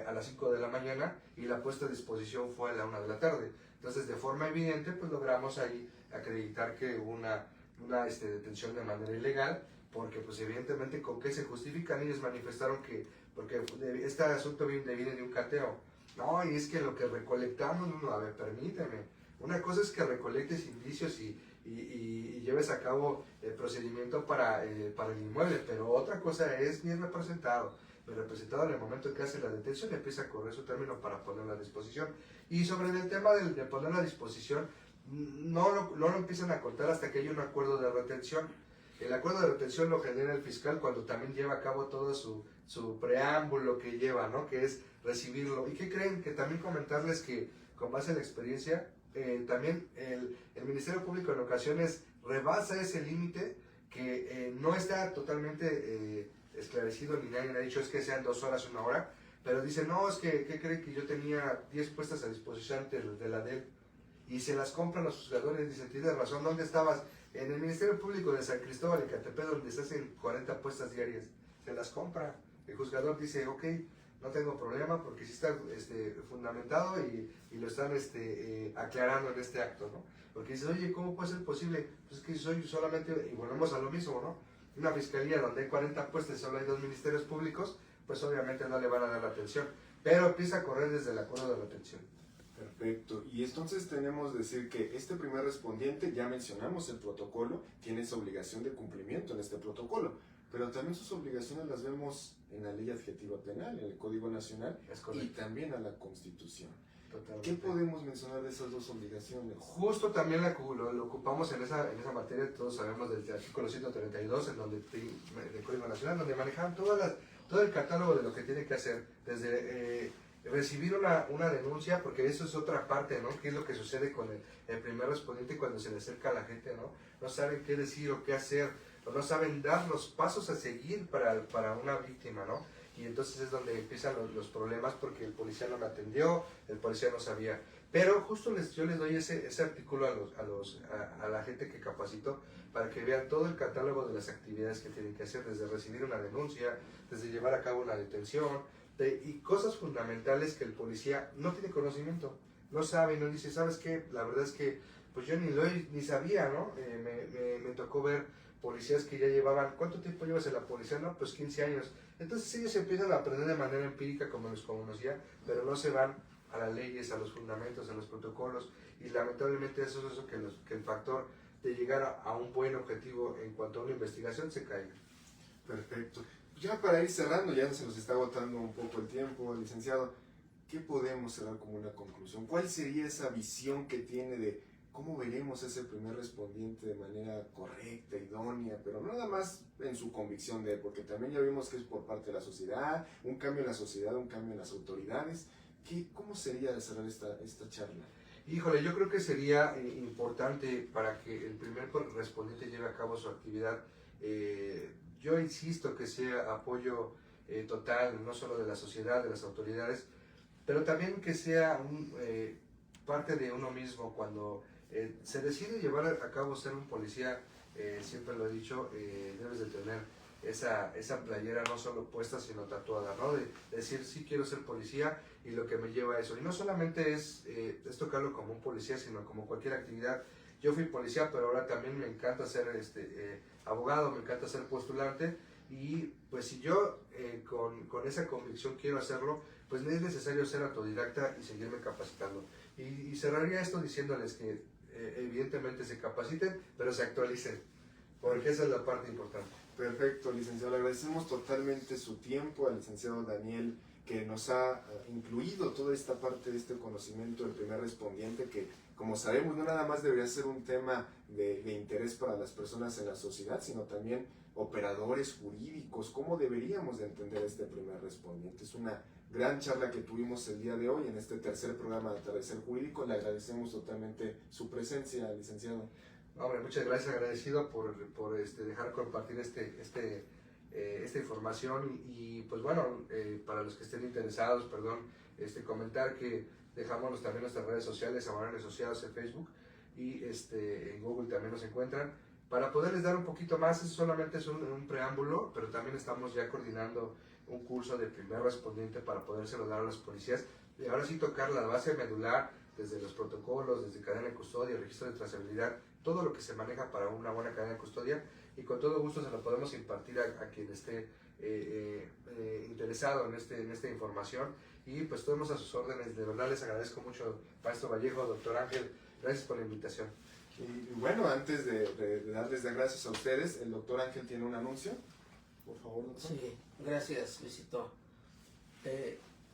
a las 5 de la mañana y la puesta a disposición fue a la 1 de la tarde. Entonces, de forma evidente, pues logramos ahí acreditar que hubo una detención de manera ilegal, porque pues evidentemente con qué se justifican. Ellos manifestaron que, porque este asunto viene de un cateo. No, y es que lo que recolectamos, no, a ver, permíteme. Una cosa es que recolectes indicios y lleves a cabo el procedimiento para el inmueble, pero otra cosa es bien representado. El representado en el momento en que hace la detención empieza a correr su término para ponerlo a disposición. Y sobre el tema de ponerlo a disposición, no lo empiezan a contar hasta que hay un acuerdo de retención. El acuerdo de retención lo genera el fiscal cuando también lleva a cabo todo su preámbulo que lleva, ¿no? Que es recibirlo. ¿Y qué creen? Que también comentarles que con base en la experiencia, también el Ministerio Público en ocasiones rebasa ese límite que no está totalmente esclarecido, ni nadie ha dicho es que sean 2 horas, 1 hora, pero dice, no, es que, ¿qué creen? Que yo tenía 10 puestas a disposición de la DEL, y se las compran los juzgadores, dicen, tienes razón, ¿dónde estabas? En el Ministerio Público de San Cristóbal y Catepec, donde se hacen 40 puestas diarias, se las compra, el juzgador dice, ok, no tengo problema porque sí está fundamentado y lo están aclarando en este acto, ¿no? Porque dice, oye, ¿cómo puede ser posible? Pues es que soy solamente, y volvemos a lo mismo, ¿no? Una fiscalía donde hay 40 puestos y solo hay 2 ministerios públicos, pues obviamente no le van a dar la atención, pero empieza a correr desde el acuerdo de retención. Perfecto, y entonces tenemos que decir que este primer respondiente, ya mencionamos el protocolo, tiene esa obligación de cumplimiento en este protocolo, pero también sus obligaciones las vemos en la ley adjetiva penal, en el Código Nacional y también a la Constitución. Totalmente. ¿Qué podemos mencionar de esas 2 obligaciones? Justo también lo ocupamos en esa materia, todos sabemos del artículo 132, en donde del Código Nacional, donde manejan todo el catálogo de lo que tiene que hacer, desde recibir una denuncia, porque eso es otra parte, ¿no? ¿Qué es lo que sucede con el primer respondiente cuando se le acerca a la gente, ¿no? No saben qué decir o qué hacer, o no saben dar los pasos a seguir para una víctima, ¿no? Y entonces es donde empiezan los problemas porque el policía no me atendió, el policía no sabía. Pero justo yo les doy ese artículo a la gente que capacito para que vean todo el catálogo de las actividades que tienen que hacer, desde recibir una denuncia, desde llevar a cabo una detención, y cosas fundamentales que el policía no tiene conocimiento, no sabe, no dice, ¿sabes qué? La verdad es que pues yo ni sabía, ¿no? Me tocó ver policías que ya llevaban, ¿cuánto tiempo llevas en la policía? No, pues 15 años. Entonces ellos empiezan a aprender de manera empírica como los conocía, pero no se van a las leyes, a los fundamentos, a los protocolos, y lamentablemente eso es eso que el factor de llegar a un buen objetivo en cuanto a una investigación se caiga. Perfecto. Ya para ir cerrando, ya se nos está agotando un poco el tiempo, licenciado, ¿qué podemos cerrar como una conclusión? ¿Cuál sería esa visión que tiene de cómo veremos ese primer respondiente de manera correcta, idónea, pero no nada más en su convicción de él, porque también ya vimos que es por parte de la sociedad, un cambio en la sociedad, un cambio en las autoridades? ¿Cómo sería cerrar esta charla? Híjole, yo creo que sería importante para que el primer respondiente lleve a cabo su actividad. Yo insisto que sea apoyo total, no solo de la sociedad, de las autoridades, pero también que sea parte de uno mismo. Cuando se decide llevar a cabo ser un policía, siempre lo he dicho, debes de tener esa playera no solo puesta sino tatuada, ¿no? De decir, sí quiero ser policía y lo que me lleva a eso. Y no solamente es tocarlo como un policía, sino como cualquier actividad. Yo fui policía, pero ahora también me encanta ser abogado, me encanta ser postulante, y pues si yo con esa convicción quiero hacerlo, pues es necesario ser autodidacta y seguirme capacitando. Y cerraría esto diciéndoles que evidentemente se capaciten, pero se actualicen, porque esa es la parte importante. Perfecto, licenciado. Le agradecemos totalmente su tiempo al licenciado Daniel, que nos ha incluido toda esta parte de este conocimiento del primer respondiente, que como sabemos no nada más debería ser un tema de interés para las personas en la sociedad, sino también operadores jurídicos, cómo deberíamos de entender este primer respondiente. Es una gran charla que tuvimos el día de hoy en este tercer programa de Atardecer Jurídico. Le agradecemos totalmente su presencia, licenciado. Hombre, muchas gracias, agradecido por dejar compartir esta información y pues bueno, para los que estén interesados, comentar que dejamos también nuestras redes sociales, Amarones Asociados en Facebook, y en Google también nos encuentran, para poderles dar un poquito más. Eso solamente es un preámbulo, pero también estamos ya coordinando un curso de primer respondiente para podérselo dar a los policías. Y ahora sí tocar la base medular, desde los protocolos, desde cadena de custodia, registro de trazabilidad, todo lo que se maneja para una buena cadena de custodia, y con todo gusto se lo podemos impartir a quien esté interesado en esta información, y pues estamos a sus órdenes. De verdad les agradezco mucho, maestro Vallejo, doctor Ángel, gracias por la invitación. Y bueno, antes de darles las gracias a ustedes, el doctor Ángel tiene un anuncio. Por favor, doctor. Sí, gracias, Luisito.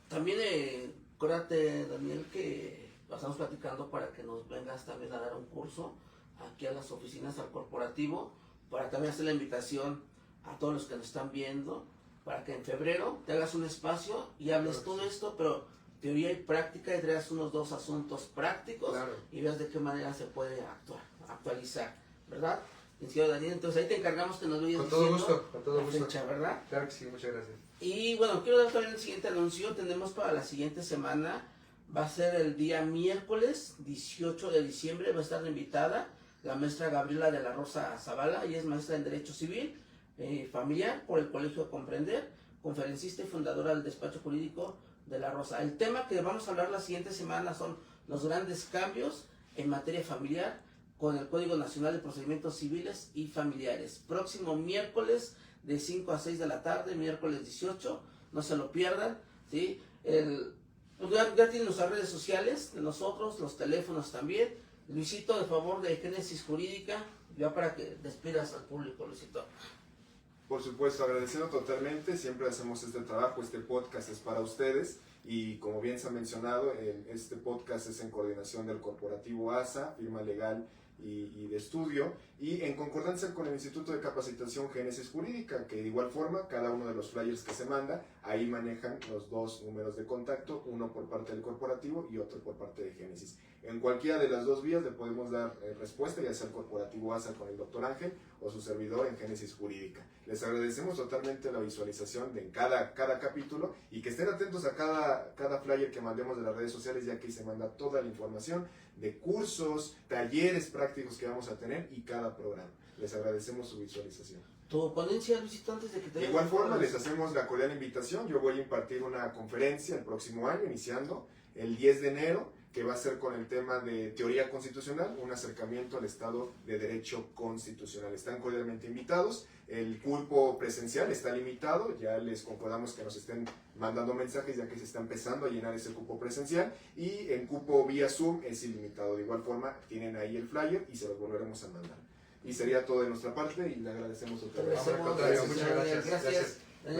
También acuérdate, Daniel, que estamos platicando para que nos vengas también a dar un curso aquí a las oficinas, al corporativo, para también hacer la invitación a todos los que nos están viendo, para que en febrero te hagas un espacio y hables todo esto, pero teoría y práctica, y traigas unos 2 asuntos prácticos, Claro. y veas de qué manera se puede actualizar, ¿verdad? Licenciado Daniel, entonces ahí te encargamos que nos vayas Con todo diciendo gusto, con todo la gusto. fecha, ¿verdad? Claro que sí, muchas gracias. Y bueno, quiero dar también el siguiente anuncio. Tenemos para la siguiente semana, va a ser el día miércoles 18 de diciembre, va a estar invitada la maestra Gabriela de la Rosa Zavala. Ella es maestra en Derecho Civil Familiar por el Colegio Comprender, conferencista y fundadora del despacho jurídico de la Rosa. El tema que vamos a hablar la siguiente semana son los grandes cambios en materia familiar con el Código Nacional de Procedimientos Civiles y Familiares. Próximo miércoles de 5 a 6 de la tarde, miércoles 18, no se lo pierdan, ¿sí? Ya tienen nuestras redes sociales de nosotros, los teléfonos también. Luisito, de favor, de Génesis Jurídica, ya para que despidas al público, Luisito. Por supuesto, agradeciendo totalmente, siempre hacemos este trabajo, este podcast es para ustedes, y como bien se ha mencionado, este podcast es en coordinación del corporativo ASA, firma legal y de estudio, y en concordancia con el Instituto de Capacitación Génesis Jurídica, que de igual forma, cada uno de los flyers que se manda, ahí manejan los 2 números de contacto, uno por parte del corporativo y otro por parte de Génesis. En cualquiera de las 2 vías le podemos dar respuesta, ya sea el corporativo ASA con el doctor Ángel o su servidor en Génesis Jurídica. Les agradecemos totalmente la visualización de cada capítulo, y que estén atentos a cada flyer que mandemos de las redes sociales, ya que ahí se manda toda la información de cursos, talleres prácticos que vamos a tener y cada programa. Les agradecemos su visualización. Tu ponencia, Luisito, antes de que te De igual forma, les hacemos la cordial invitación. Yo voy a impartir una conferencia el próximo año, iniciando el 10 de enero, que va a ser con el tema de teoría constitucional, un acercamiento al Estado de Derecho Constitucional. Están cordialmente invitados. El cupo presencial está limitado, ya les concordamos que nos estén mandando mensajes, ya que se está empezando a llenar ese cupo presencial, y el cupo vía Zoom es ilimitado. De igual forma, tienen ahí el flyer y se los volveremos a mandar. Y sería todo de nuestra parte, y le agradecemos otra vez. Agradecemos, Muchas gracias. gracias. Daniel.